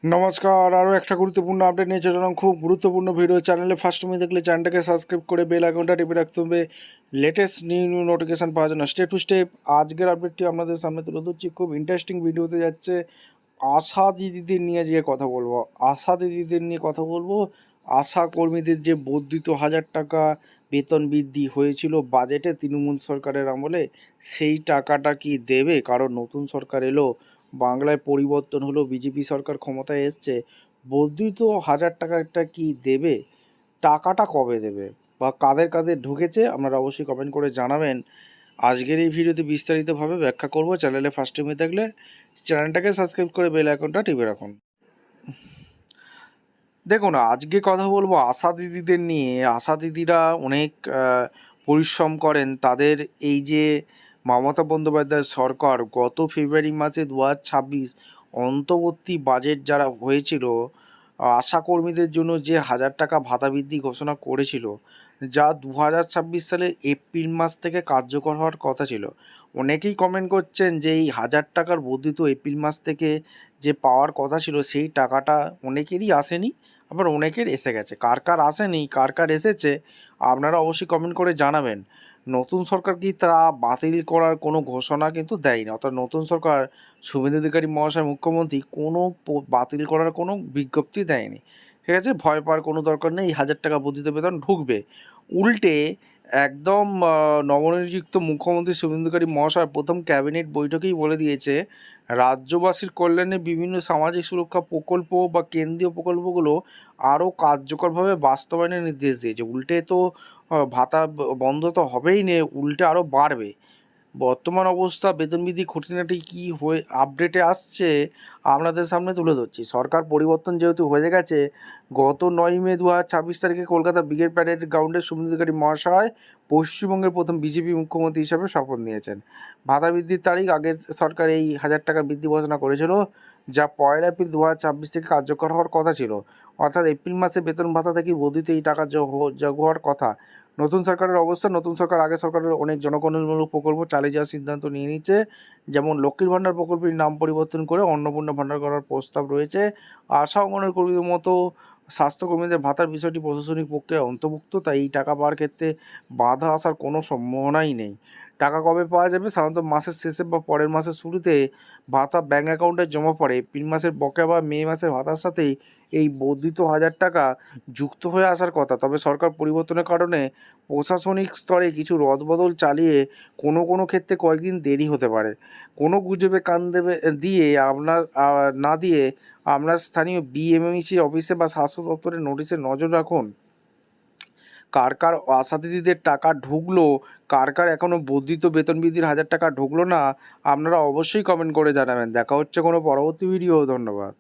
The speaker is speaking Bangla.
নমস্কার, আরও একটা গুরুত্বপূর্ণ আপডেট নিয়ে চললাম। খুব গুরুত্বপূর্ণ ভিডিও। চ্যানেলে ফার্স্ট টাইম দেখলে চ্যানেলটাকে সাবস্ক্রাইব করে বেল আইকনটা টিপে রাখতে হবে লেটেস্ট নিউ নোটিফিকেশান পাওয়ার জন্য। স্টেপ টু স্টেপ আজকের আপডেটটি আপনাদের সামনে তুলে ধরছি। খুব ইন্টারেস্টিং ভিডিও হতে যাচ্ছে। আশা দিদিদের নিয়ে আজকে কথা বলবো। আশা দিদিদের নিয়ে কথা বলবো। আশা কর্মীদের যে বর্ধিত 1000 টাকা বেতন বৃদ্ধি হয়েছিল বাজেটে তৃণমূল সরকারের আমলে, সেই টাকাটা কি দেবে? কারণ নতুন সরকার এলো, বাংলায় পরিবর্তন হলো, বিজেপি সরকার ক্ষমতায় এসছে। বর্ধিত 1000 টাকাটা কি দেবে? টাকাটা কবে দেবে বা কাদের কাদের ঢুকেছে আপনারা অবশ্যই কমেন্ট করে জানাবেন। আজকের এই ভিডিওতে বিস্তারিতভাবে ব্যাখ্যা করব। চ্যানেলে ফার্স্ট টাইমে থাকলে চ্যানেলটাকে সাবস্ক্রাইব করে বেল আইকনটা টিপে রাখুন। দেখুন, আজকে কথা বলবো আশা দিদিদের নিয়ে। আশা দিদিরা অনেক পরিশ্রম করেন। তাদের এই যে মমতা বন্দ্যোপাধ্যায়ের সরকার গত ফেব্রুয়ারি মাসে 2026 অন্তর্বর্তী বাজেট যারা হয়েছিল, আশা কর্মীদের জন্য যে 1000 টাকা ভাতা বৃদ্ধি ঘোষণা করেছিল, যা 2026 সালের এপ্রিল মাস থেকে কার্যকর হওয়ার কথা ছিল। অনেকেই কমেন্ট করছেন যে এই 1000 টাকার বর্ধিত এপ্রিল মাস থেকে যে পাওয়ার কথা ছিল, সেই টাকাটা অনেকেরই আসেনি, আবার অনেকের এসে গেছে। কার কার আসেনি, কার কার এসেছে, আপনারা অবশ্যই কমেন্ট করে জানাবেন। নতুন সরকার কি তা বাতিল করার কোনো ঘোষণা কিন্তু দেয়নি। অর্থাৎ নতুন সরকার, শুভেন্দু অধিকারী মহাশয় মুখ্যমন্ত্রী, কোনো বাতিল করার কোনো বিজ্ঞপ্তি দেয়নি। ঠিক আছে, ভয় পাওয়ার কোনো দরকার নেই। 1000 টাকা বর্ধিত বেতন ঢুকবে। উল্টে একদম নবনিযুক্ত মুখ্যমন্ত্রী শুভেন্দু অধিকারী মহাশয় প্রথম ক্যাবিনেট বৈঠকেই বলে দিয়েছে, রাজ্যবাসীর কল্যাণে বিভিন্ন সামাজিক সুরক্ষা প্রকল্প বা কেন্দ্রীয় প্রকল্পগুলো আরও কার্যকরভাবে বাস্তবায়নের নির্দেশ দিয়েছে। উল্টে তো ভাতা বন্ধ তো হবেই না, উল্টে আরও বাড়বে। বর্তমান অবস্থা, বেতন বৃদ্ধি খুঁটিনাটি কী হয়ে আপডেটে আসছে আপনাদের সামনে তুলে ধরছি। সরকার পরিবর্তন যেহেতু হয়ে গেছে, গত 9 মে 2026 তারিখে কলকাতা ব্রিগেড প্যারেড গ্রাউন্ডে শুভেন্দু অধিকারী মহাশয় পশ্চিমবঙ্গের প্রথম বিজেপি মুখ্যমন্ত্রী হিসাবে শপথ নিয়েছেন। ভাতা বৃদ্ধির তারিখ আগের সরকার এই 1000 টাকা বৃদ্ধি ঘোষণা করেছিল, যা 1 এপ্রিল 2026 থেকে কার্যকর হওয়ার কথা ছিল। অর্থাৎ এপ্রিল মাসে বেতন ভাতা থেকে বর্ধিত এই টাকা যোগ হওয়ার কথা। নতুন সরকারের অবস্থা, নতুন সরকার আগের সরকারের অনেক জনকল্যাণমূলক প্রকল্প চালিয়ে যাওয়ার সিদ্ধান্ত নিয়ে নিচ্ছে। যেমন লক্ষ্মীর ভাণ্ডার প্রকল্পের নাম পরিবর্তন করে অন্নপূর্ণা ভাণ্ডার করার প্রস্তাব রয়েছে। আশা অঙ্গনের কর্মীদের মতো স্বাস্থ্যকর্মীদের ভাতার বিষয়টি প্রশাসনিক পক্ষে অন্তর্ভুক্ত, তাই এই টাকা পাওয়ার ক্ষেত্রে বাধা আসার কোনো সম্ভাবনাই নেই। টাকা কবে পাওয়া যাবে? সাধারণত মাসের শেষে বা পরের মাসের শুরুতে ভাতা ব্যাঙ্ক অ্যাকাউন্টে জমা পড়ে। এপ্রিল মাসের বকেয়া বা মে মাসের ভাতার সাথেই এই বর্ধিত 1000 টাকা যুক্ত হয়ে আসার কথা। তবে সরকার পরিবর্তনের কারণে প্রশাসনিক স্তরে কিছু রদবদল চালিয়ে কোনো ক্ষেত্রে কয়েকদিন দেরি হতে পারে। কোনো গুজবে কান দিয়ে না দিয়ে আপনার স্থানীয় বিএমএমইসি অফিসে বা স্বাস্থ্য দপ্তরের নোটিশে নজর রাখুন। কার কার আশা দিদিদের টাকা ঢুকলো, কার কার এখনও বর্ধিত বেতন বৃদ্ধির 1000 টাকা ঢুকলো না, আপনারা অবশ্যই কমেন্ট করে জানাবেন। দেখা হচ্ছে কোনো পরবর্তী ভিডিও। ধন্যবাদ।